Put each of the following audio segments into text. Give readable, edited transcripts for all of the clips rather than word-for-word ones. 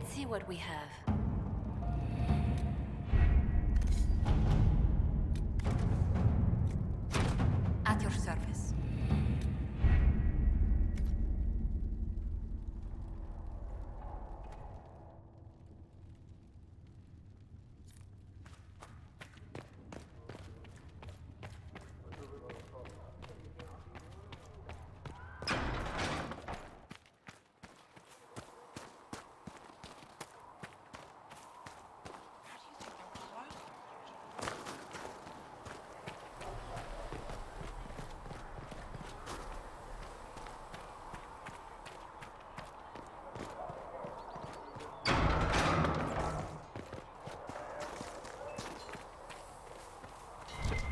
Let's see what we have. At your service.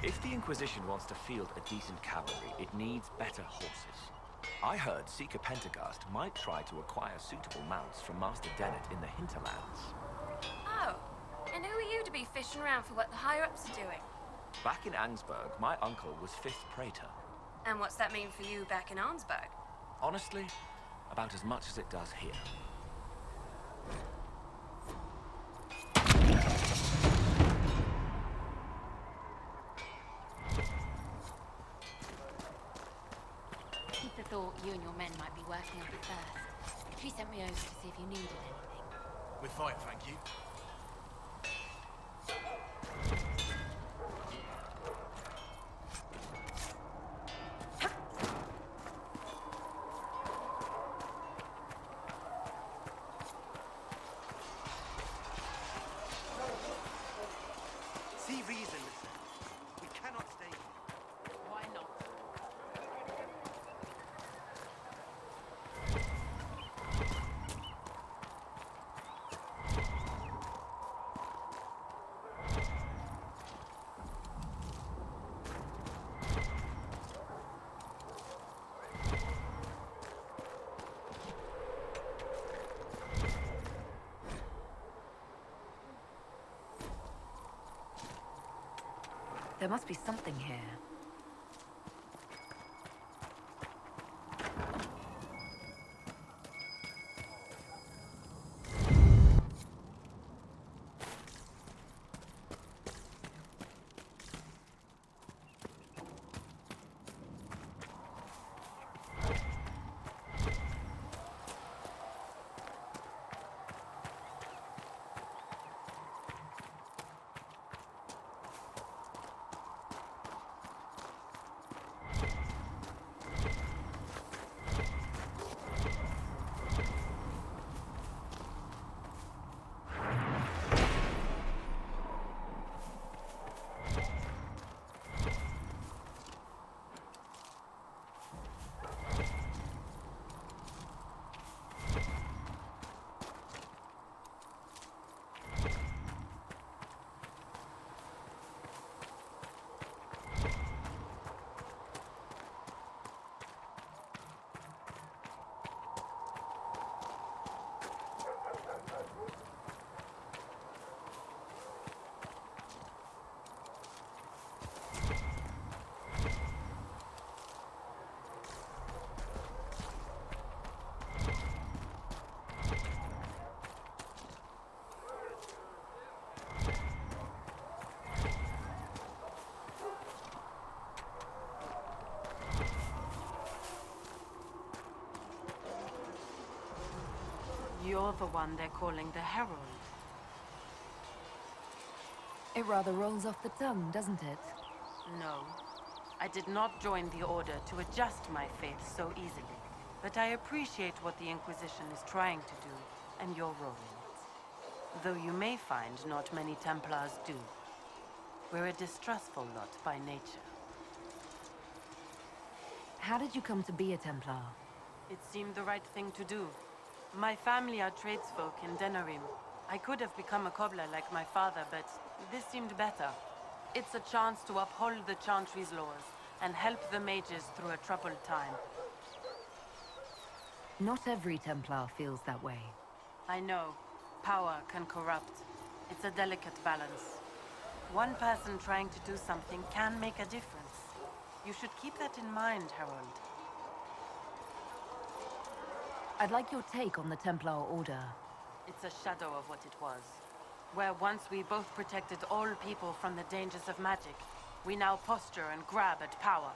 If the Inquisition wants to field a decent cavalry, it needs better horses. I heard Seeker Pentagast might try to acquire suitable mounts from Master Dennett in the hinterlands. Oh, and who are you to be fishing around for what the higher-ups are doing? Back in Angsburg, my uncle was 5th Praetor. And what's that mean for you back in Arnsberg? Honestly, about as much as it does here. Keith thought you and your men might be working on it first. She sent me over to see if you needed anything. We're fine, thank you. See reason, listen. We cannot stay here. Why not? There must be something here. You're the one they're calling the Herald. It rather rolls off the tongue, doesn't it? No. I did not join the Order to adjust my faith so easily. But I appreciate what the Inquisition is trying to do, and your role in it. Though you may find not many Templars do. We're a distrustful lot by nature. How did you come to be a Templar? It seemed the right thing to do. My family are tradesfolk in Denerim. I could have become a cobbler like my father, but this seemed better. It's a chance to uphold the Chantry's laws and help the mages through a troubled time. Not every Templar feels that way. I know. Power can corrupt. It's a delicate balance. One person trying to do something can make a difference. You should keep that in mind, Harold. I'd like your take on the Templar Order. It's a shadow of what it was. Where once we both protected all people from the dangers of magic, we now posture and grab at power.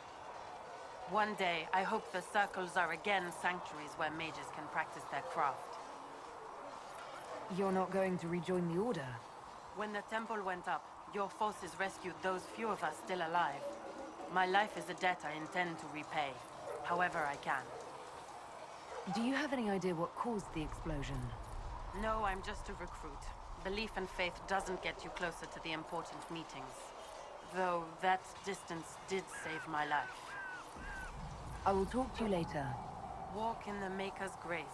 One day, I hope the circles are again sanctuaries where mages can practice their craft. You're not going to rejoin the Order? When the temple went up, your forces rescued those few of us still alive. My life is a debt I intend to repay, however I can. Do you have any idea what caused the explosion? No, I'm just a recruit. Belief and faith doesn't get you closer to the important meetings. Though that distance did save my life. I will talk to you later. Walk in the Maker's grace.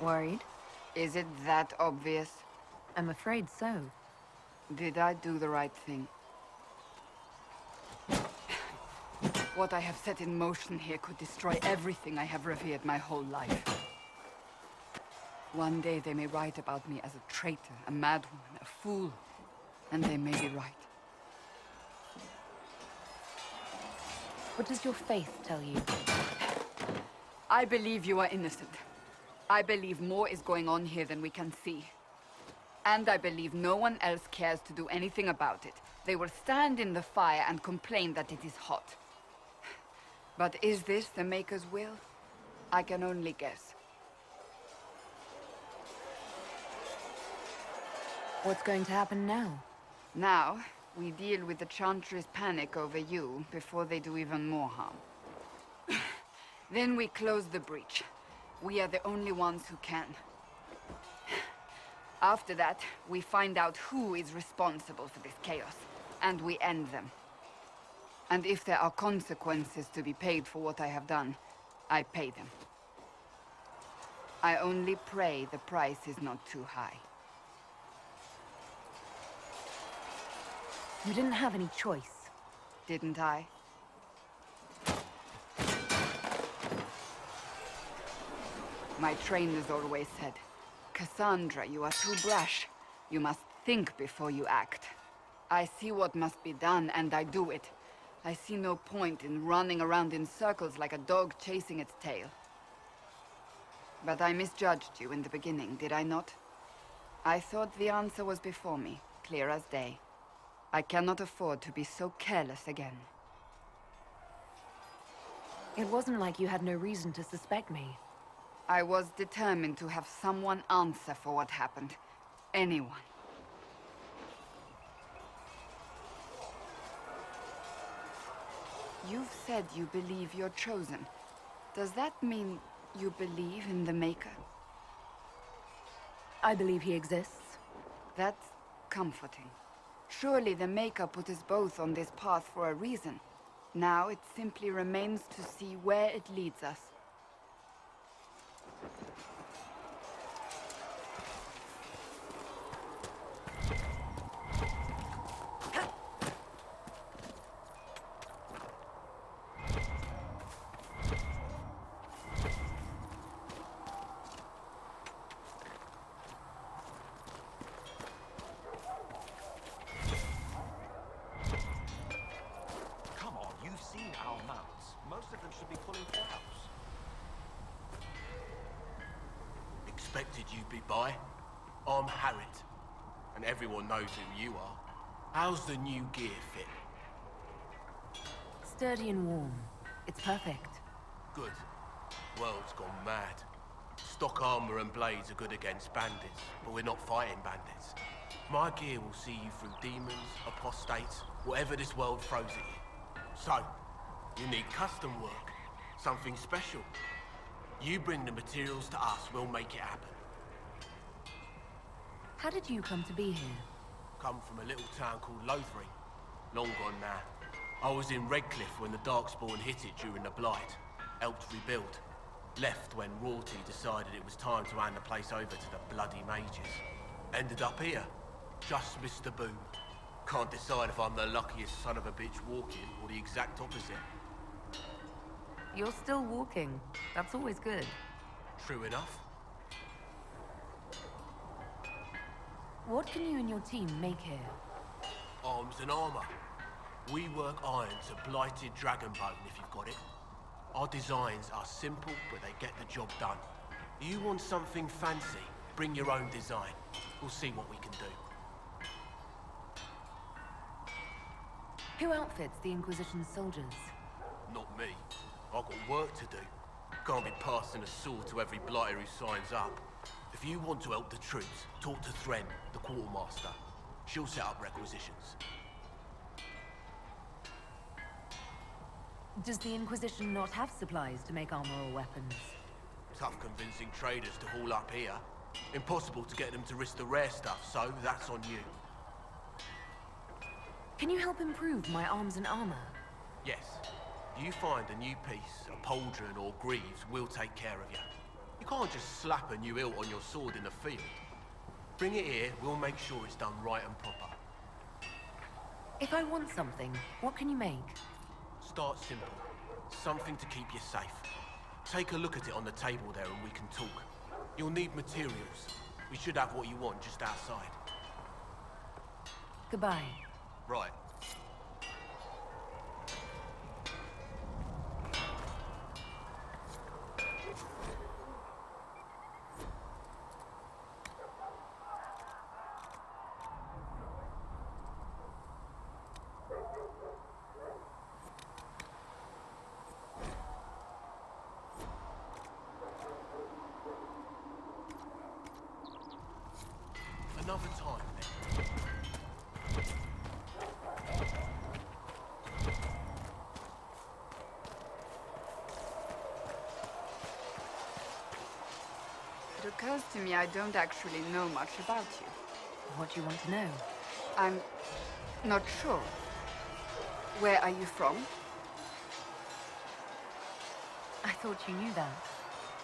Worried? Is it that obvious? I'm afraid so. Did I do the right thing? What I have set in motion here could destroy everything I have revered my whole life. One day they may write about me as a traitor, a madwoman, a fool. And they may be right. What does your faith tell you? I believe you are innocent. I believe more is going on here than we can see. And I believe no one else cares to do anything about it. They will stand in the fire and complain that it is hot. But is this the Maker's will? I can only guess. What's going to happen now? Now, we deal with the Chantry's panic over you before they do even more harm. Then we close the breach. We are the only ones who can. After that, we find out who is responsible for this chaos, and we end them. And if there are consequences to be paid for what I have done, I pay them. I only pray the price is not too high. You didn't have any choice. Didn't I? My trainers always said, Cassandra, you are too brash. You must think before you act. I see what must be done, and I do it. I see no point in running around in circles like a dog chasing its tail. But I misjudged you in the beginning, did I not? I thought the answer was before me, clear as day. I cannot afford to be so careless again. It wasn't like you had no reason to suspect me. I was determined to have someone answer for what happened. Anyone. You've said you believe you're chosen. Does that mean you believe in the Maker? I believe he exists. That's comforting. Surely the Maker put us both on this path for a reason. Now it simply remains to see where it leads us. Come on, you've seen our mounts. Most of them should be pulling plows. Expected you'd be by. I'm Harriet, and everyone knows who you are. How's the new gear fit? Sturdy and warm. It's perfect. Good. World's gone mad. Stock armor and blades are good against bandits, but we're not fighting bandits. My gear will see you through demons, apostates, whatever this world throws at you. So, you need custom work, something special. You bring the materials to us, we'll make it happen. How did you come to be here? Come from a little town called Lothering. Long gone now. I was in Redcliffe when the Darkspawn hit it during the Blight. Helped rebuild. Left when royalty decided it was time to hand the place over to the bloody mages. Ended up here. Just missed the boom. Can't decide if I'm the luckiest son of a bitch walking or the exact opposite. You're still walking. That's always good. True enough. What can you and your team make here? Arms and armor. We work iron to blighted dragon bone if you've got it. Our designs are simple, but they get the job done. You want something fancy? Bring your own design. We'll see what we can do. Who outfits the Inquisition's soldiers? Not me. I've got work to do. Can't be passing a sword to every blighter who signs up. If you want to help the troops, talk to Thren, the quartermaster. She'll set up requisitions. Does the Inquisition not have supplies to make armor or weapons? Tough convincing traders to haul up here. Impossible to get them to risk the rare stuff, so that's on you. Can you help improve my arms and armor? Yes. You find a new piece, a pauldron or greaves, we'll take care of you. You can't just slap a new hilt on your sword in the field. Bring it here, we'll make sure it's done right and proper. If I want something, what can you make? Start simple. Something to keep you safe. Take a look at it on the table there and we can talk. You'll need materials. We should have what you want just outside. Goodbye. Right. Another time, then. It occurs to me I don't actually know much about you. What do you want to know? I'm not sure. Where are you from? I thought you knew that.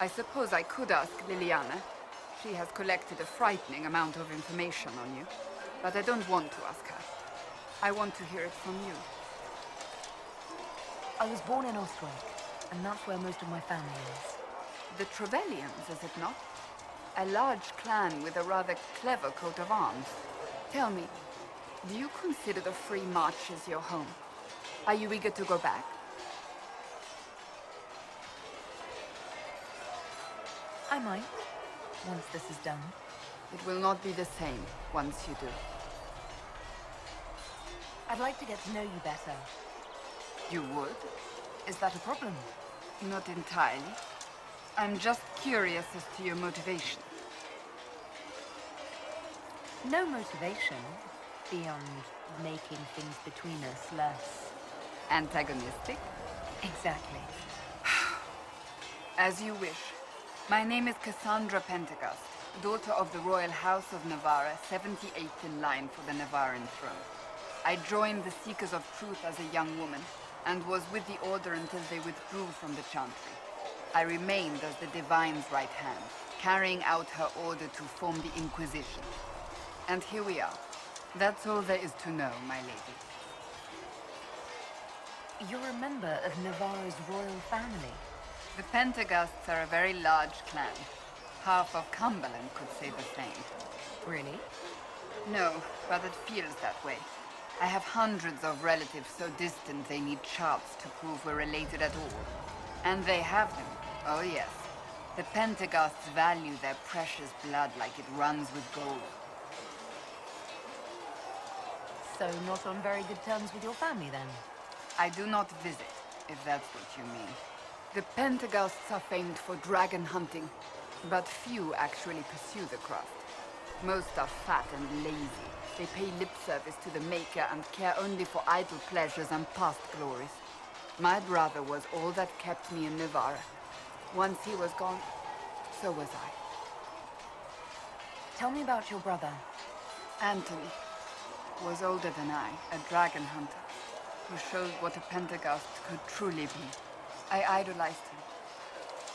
I suppose I could ask Liliana. She has collected a frightening amount of information on you. But I don't want to ask her. I want to hear it from you. I was born in Ostwick, and that's where most of my family is. The Trevellians, is it not? A large clan with a rather clever coat of arms. Tell me, do you consider the Free Marches your home? Are you eager to go back? I might, once this is done. It will not be the same once you do. I'd like to get to know you better. You would? Is that a problem? Not entirely. I'm just curious as to your motivation. No motivation, beyond making things between us less... Antagonistic? Exactly. As you wish. My name is Cassandra Pentegast, daughter of the Royal House of Navarra, 78th in line for the Navarran throne. I joined the Seekers of Truth as a young woman, and was with the Order until they withdrew from the Chantry. I remained as the Divine's right hand, carrying out her order to form the Inquisition. And here we are. That's all there is to know, my lady. You're a member of Navarra's royal family. The Pentegasts are a very large clan. Half of Cumberland could say the same. Really? No, but it feels that way. I have hundreds of relatives so distant they need charts to prove we're related at all. And they have them. Oh yes. The Pentegasts value their precious blood like it runs with gold. So not on very good terms with your family, then? I do not visit, if that's what you mean. The Pentegasts are famed for dragon hunting, but few actually pursue the craft. Most are fat and lazy. They pay lip service to the Maker and care only for idle pleasures and past glories. My brother was all that kept me in Navarra. Once he was gone, so was I. Tell me about your brother. Anthony was older than I, a dragon hunter, who showed what a Pentagast could truly be. I idolized him.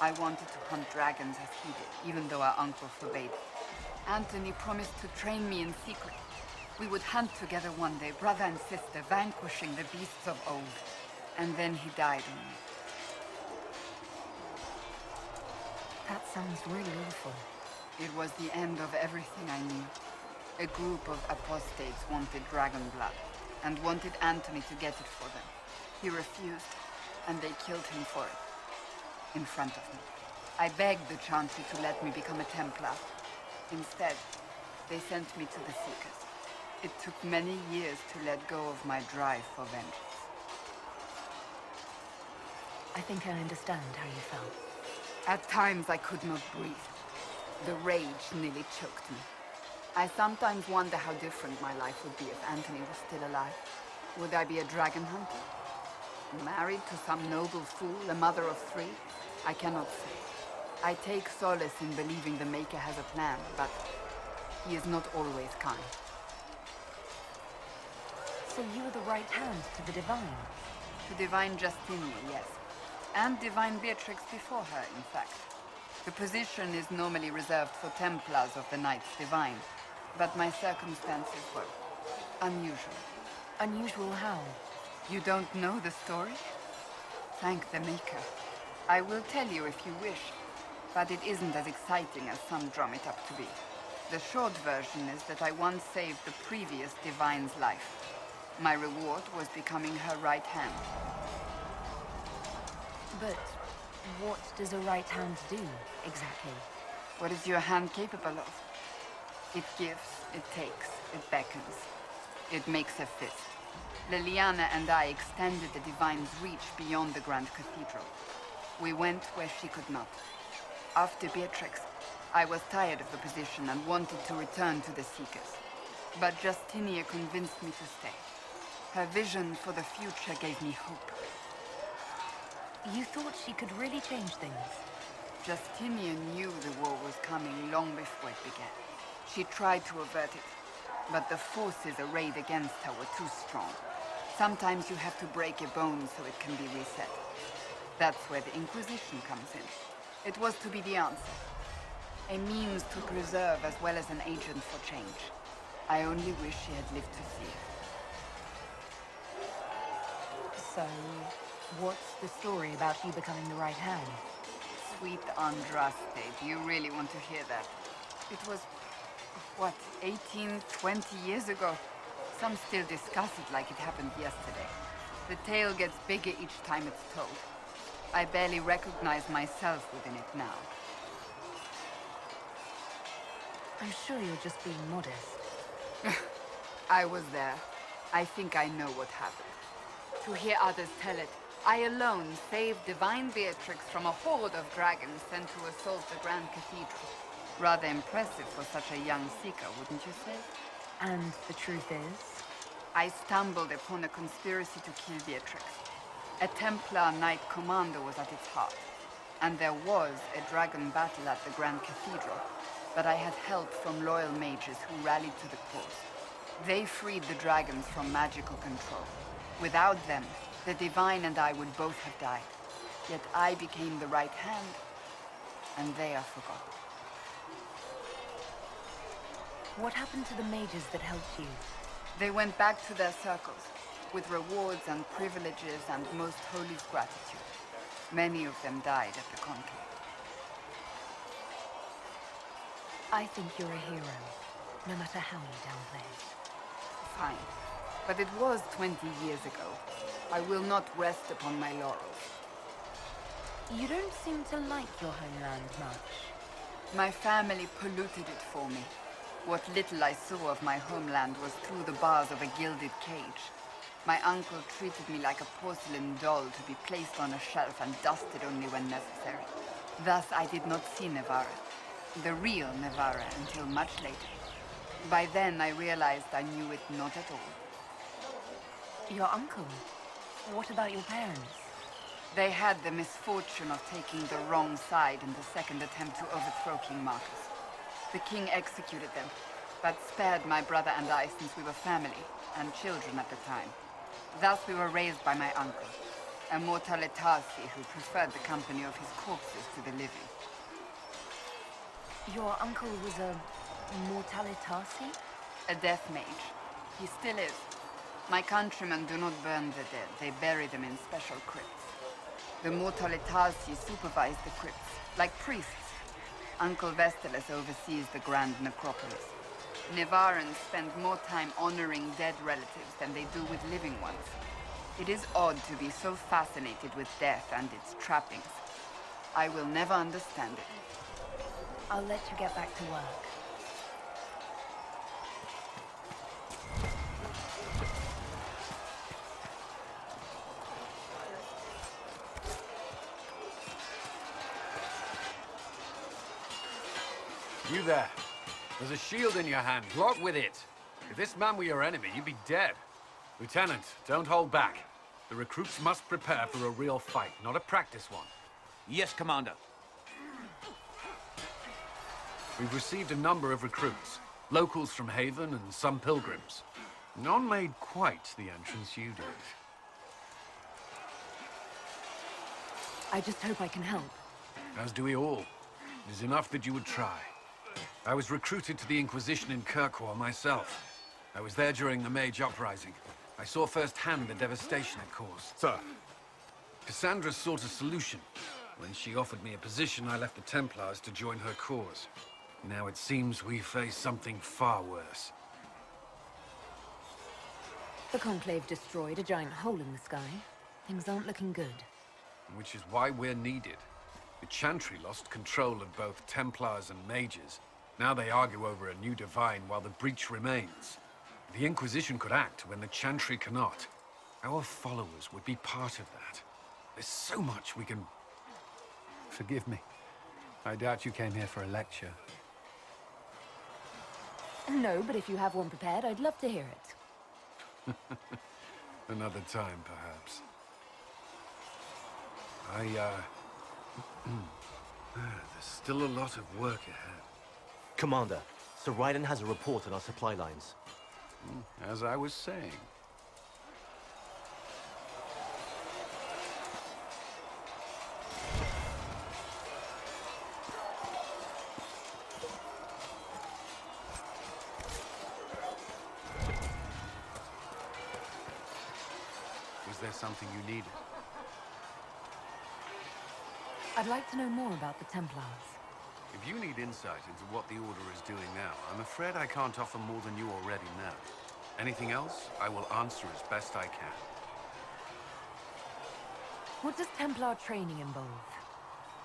I wanted to hunt dragons as he did, even though our uncle forbade it. Anthony promised to train me in secret. We would hunt together one day, brother and sister, vanquishing the beasts of old. And then he died on me. That sounds really awful. It was the end of everything I knew. A group of apostates wanted dragon blood, and wanted Anthony to get it for them. He refused, and they killed him for it. In front of me. I begged the Chantry to let me become a Templar. Instead, they sent me to the Seekers. It took many years to let go of my drive for vengeance. I think I understand how you felt. At times I could not breathe. The rage nearly choked me. I sometimes wonder how different my life would be if Anthony was still alive. Would I be a dragon hunter? Married to some noble fool, a mother of 3? I cannot say. I take solace in believing the Maker has a plan, but he is not always kind. So you were the right hand to the Divine? To Divine Justinia, yes. And Divine Beatrix before her, in fact. The position is normally reserved for Templars of the Knights Divine, but my circumstances were unusual. Unusual how? You don't know the story? Thank the Maker. I will tell you if you wish, but it isn't as exciting as some drum it up to be. The short version is that I once saved the previous Divine's life. My reward was becoming her right hand. But what does a right hand do, exactly? What is your hand capable of? It gives, it takes, it beckons. It makes a fist. Liliana and I extended the Divine's reach beyond the Grand Cathedral. We went where she could not. After Beatrix, I was tired of the position and wanted to return to the Seekers. But Justinia convinced me to stay. Her vision for the future gave me hope. You thought she could really change things? Justinian knew the war was coming long before it began. She tried to avert it, but the forces arrayed against her were too strong. Sometimes you have to break a bone so it can be reset. That's where the Inquisition comes in. It was to be the answer. A means to preserve as well as an agent for change. I only wish she had lived to see it. So, what's the story about you becoming the right hand? Sweet Andraste, do you really want to hear that? It was, what, 18, 20 years ago? Some still discuss it like it happened yesterday. The tale gets bigger each time it's told. I barely recognize myself within it now. I'm sure you're just being modest. I was there. I think I know what happened. To hear others tell it, I alone saved Divine Beatrix from a horde of dragons sent to assault the Grand Cathedral. Rather impressive for such a young seeker, wouldn't you say? And the truth is? I stumbled upon a conspiracy to kill Beatrix. A Templar Knight Commander was at its heart, and there was a dragon battle at the Grand Cathedral, but I had help from loyal mages who rallied to the cause. They freed the dragons from magical control. Without them, the Divine and I would both have died. Yet I became the right hand, and they are forgotten. What happened to the mages that helped you? They went back to their circles, with rewards and privileges and most holy gratitude. Many of them died at the conclave. I think you're a hero, no matter how you downplay it. Fine. But it was 20 years ago. I will not rest upon my laurels. You don't seem to like your homeland much. My family polluted it for me. What little I saw of my homeland was through the bars of a gilded cage. My uncle treated me like a porcelain doll to be placed on a shelf and dusted only when necessary. Thus, I did not see Navarra, the real Navarra, until much later. By then, I realized I knew it not at all. Your uncle? What about your parents? They had the misfortune of taking the wrong side in the second attempt to overthrow King Marcus. The king executed them, but spared my brother and I since we were family, and children at the time. Thus we were raised by my uncle, a mortalitasi who preferred the company of his corpses to the living. Your uncle was a mortalitasi? A death mage. He still is. My countrymen do not burn the dead, they bury them in special crypts. The mortalitasi supervise the crypts, like priests, Uncle Vestalis oversees the Grand Necropolis. Nevarans spend more time honoring dead relatives than they do with living ones. It is odd to be so fascinated with death and its trappings. I will never understand it. I'll let you get back to work. You there. There's a shield in your hand. What with it? If this man were your enemy, you'd be dead. Lieutenant, don't hold back. The recruits must prepare for a real fight, not a practice one. Yes, Commander. We've received a number of recruits. Locals from Haven and some pilgrims. None made quite the entrance you did. I just hope I can help. As do we all. It is enough that you would try. I was recruited to the Inquisition in Kirkwall myself. I was there during the Mage Uprising. I saw firsthand the devastation it caused. Sir. Cassandra sought a solution. When she offered me a position, I left the Templars to join her cause. Now it seems we face something far worse. The Conclave destroyed a giant hole in the sky. Things aren't looking good. Which is why we're needed. The Chantry lost control of both Templars and Mages. Now they argue over a new Divine while the breach remains. The Inquisition could act when the Chantry cannot. Our followers would be part of that. There's so much we can... Forgive me. I doubt you came here for a lecture. No, but if you have one prepared, I'd love to hear it. Another time, perhaps. There's still a lot of work ahead. Commander, Sir Ryden has a report on our supply lines. As I was saying. Was there something you needed? I'd like to know more about the Templars. If you need insight into what the Order is doing now, I'm afraid I can't offer more than you already know. Anything else, I will answer as best I can. What does Templar training involve?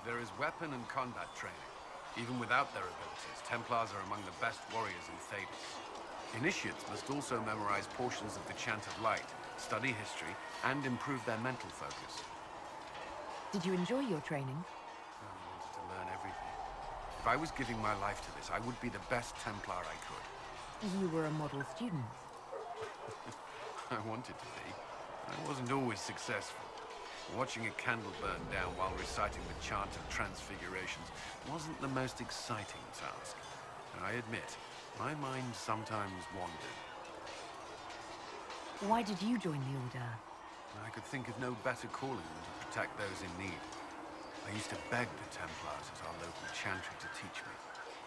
There is weapon and combat training. Even without their abilities, Templars are among the best warriors in Thedas. Initiates must also memorize portions of the Chant of Light, study history, and improve their mental focus. Did you enjoy your training? I wanted to learn everything. If I was giving my life to this, I would be the best Templar I could. You were a model student. I wanted to be. I wasn't always successful. Watching a candle burn down while reciting the Chant of Transfigurations wasn't the most exciting task. And I admit, my mind sometimes wandered. Why did you join the Order? I could think of no better calling than to protect those in need. I used to beg the Templars at our local chantry to teach me.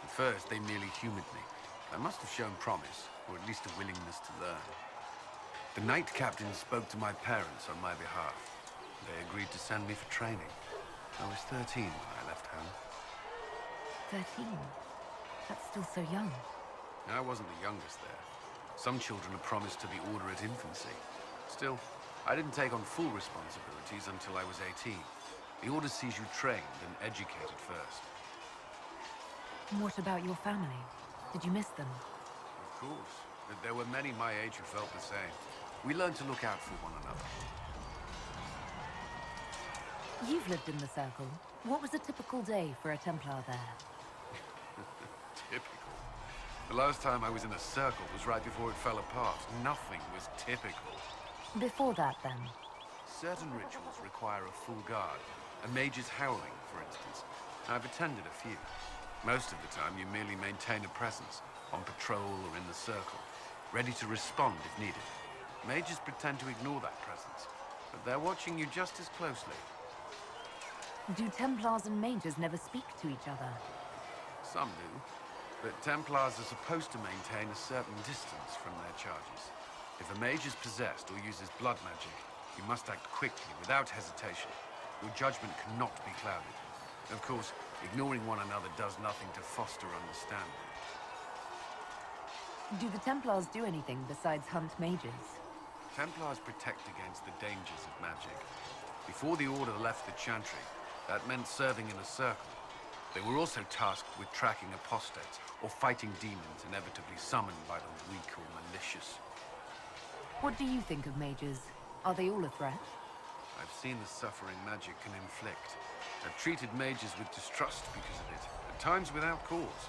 At first, they merely humored me. I must have shown promise, or at least a willingness to learn. The Knight Captain spoke to my parents on my behalf. They agreed to send me for training. I was 13 when I left home. 13? That's still so young. I wasn't the youngest there. Some children are promised to the Order at infancy. Still, I didn't take on full responsibilities until I was 18. The Order sees you trained and educated first. What about your family? Did you miss them? Of course. But there were many my age who felt the same. We learned to look out for one another. You've lived in the Circle. What was a typical day for a Templar there? Typical. The last time I was in a circle was right before it fell apart. Nothing was typical. Before that, then? Certain rituals require a full guard. A mage's howling, for instance. I've attended a few. Most of the time, you merely maintain a presence, on patrol or in the circle, ready to respond if needed. Mages pretend to ignore that presence, but they're watching you just as closely. Do Templars and mages never speak to each other? Some do, but Templars are supposed to maintain a certain distance from their charges. If a mage is possessed or uses blood magic, you must act quickly, without hesitation. Your judgment cannot be clouded. Of course, Ignoring one another does nothing to foster understanding. Do the Templars do anything besides hunt mages? Templars protect against the dangers of magic. Before the Order left the Chantry, that meant serving in a circle. They were also tasked with tracking apostates, or fighting demons inevitably summoned by the weak or malicious. What do you think of mages? Are they all a threat? I've seen the suffering magic can inflict. I've treated mages with distrust because of it, at times without cause.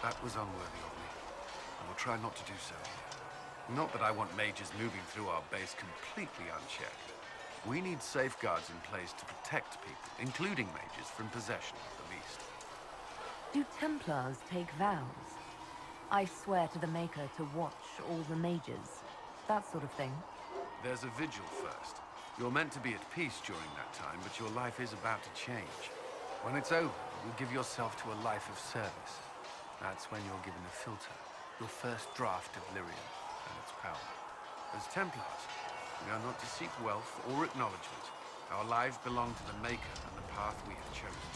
That was unworthy of me. I will try not to do so here. Not that I want mages moving through our base completely unchecked. We need safeguards in place to protect people, including mages, from possession at the least. Do Templars take vows? I swear to the Maker to watch all the mages. That sort of thing. There's a vigil first. You're meant to be at peace during that time, but your life is about to change. When it's over, you'll give yourself to a life of service. That's when you're given a filter, your first draft of Lyrium and its power. As Templars, we are not to seek wealth or acknowledgement. Our lives belong to the Maker and the path we have chosen.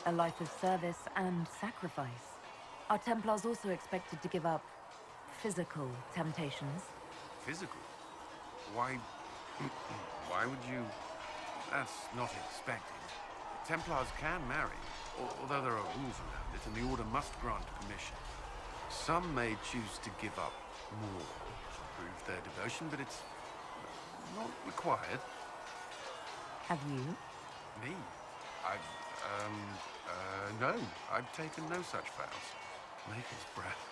A life of service and sacrifice. Are Templars also expected to give up physical temptations? Physical? Why... why would you... That's not expected. Templars can marry, although there are rules around it, and the Order must grant permission. Some may choose to give up more to prove their devotion, but it's not required. Have you? Me? No. I've taken no such vows. Maker's breath.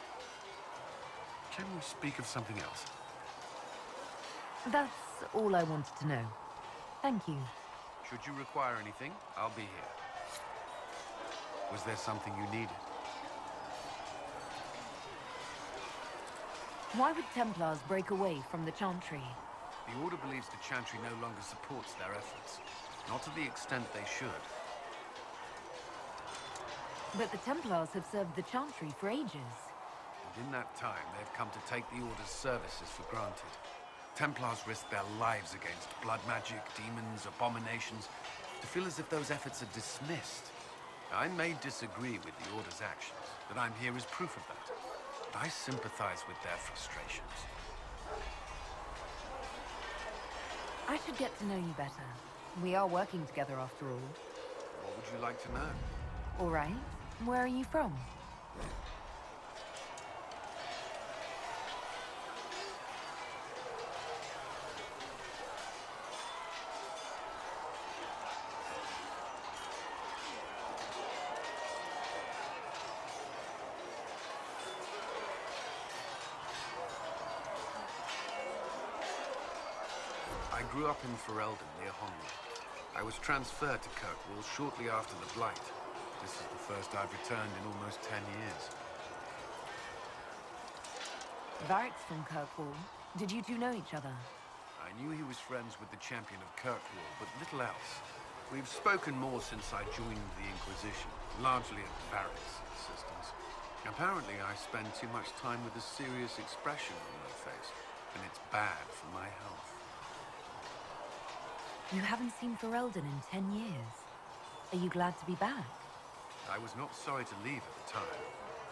Can we speak of something else? That's all I wanted to know. Thank you. Should you require anything, I'll be here. Was there something you needed? Why would Templars break away from the Chantry? The Order believes the Chantry no longer supports their efforts. Not to the extent they should. But the Templars have served the Chantry for ages. And in that time, they've come to take the Order's services for granted. Templars risk their lives against blood magic, demons, abominations, to feel as if those efforts are dismissed. I may disagree with the Order's actions, but I'm here as proof of that. But I sympathize with their frustrations. I should get to know you better. We are working together after all. What would you like to know? All right. Where are you from? I grew up in Ferelden, near Honwood. I was transferred to Kirkwall shortly after the Blight. This is the first I've returned in almost 10 years. Varric's from Kirkwall. Did you two know each other? I knew he was friends with the champion of Kirkwall, but little else. We've spoken more since I joined the Inquisition, largely at Varric's insistence. Apparently, I spend too much time with a serious expression on my face, and it's bad for my health. You haven't seen Ferelden in 10 years. Are you glad to be back? I was not sorry to leave at the time.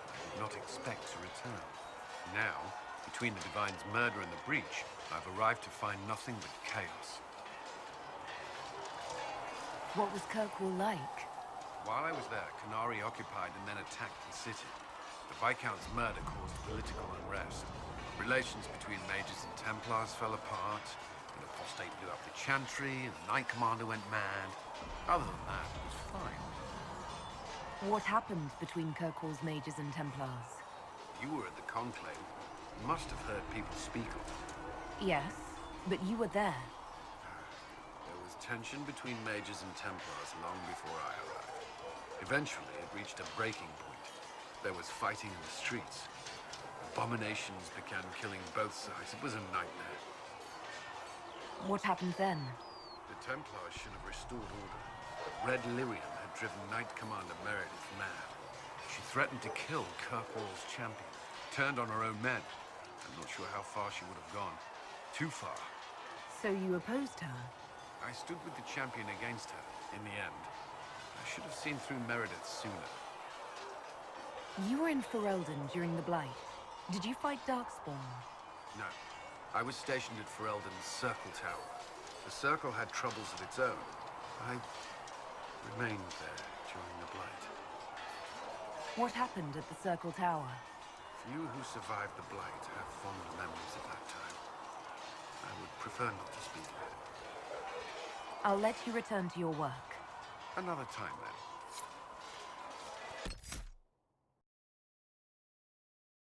I did not expect to return. Now, between the Divine's murder and the breach, I've arrived to find nothing but chaos. What was Kirkwall like? While I was there, Canary occupied and then attacked the city. The Viscount's murder caused political unrest. Relations between mages and Templars fell apart. An apostate blew up the Chantry, and the Knight Commander went mad. Other than that, it was fine. What happened between Kirkwall's mages and Templars? You were at the Conclave. You must have heard people speak of it. Yes, but you were there. There was tension between mages and Templars long before I arrived. Eventually, it reached a breaking point. There was fighting in the streets. Abominations began killing both sides. It was a nightmare. What happened then? The Templars should have restored order. Red Lyrium had driven Knight Commander Meredith mad. She threatened to kill Kirkwall's champion. Turned on her own men. I'm not sure how far she would have gone. Too far. So you opposed her? I stood with the champion against her, in the end. I I should have seen through Meredith sooner. You were in Ferelden during the Blight. Did you fight Darkspawn? No. I was stationed at Ferelden's Circle Tower. The Circle had troubles of its own. I remained there during the Blight. What happened at the Circle Tower? Few who survived the Blight have fond memories of that time. I would prefer not to speak of it. I'll let you return to your work. Another time, then.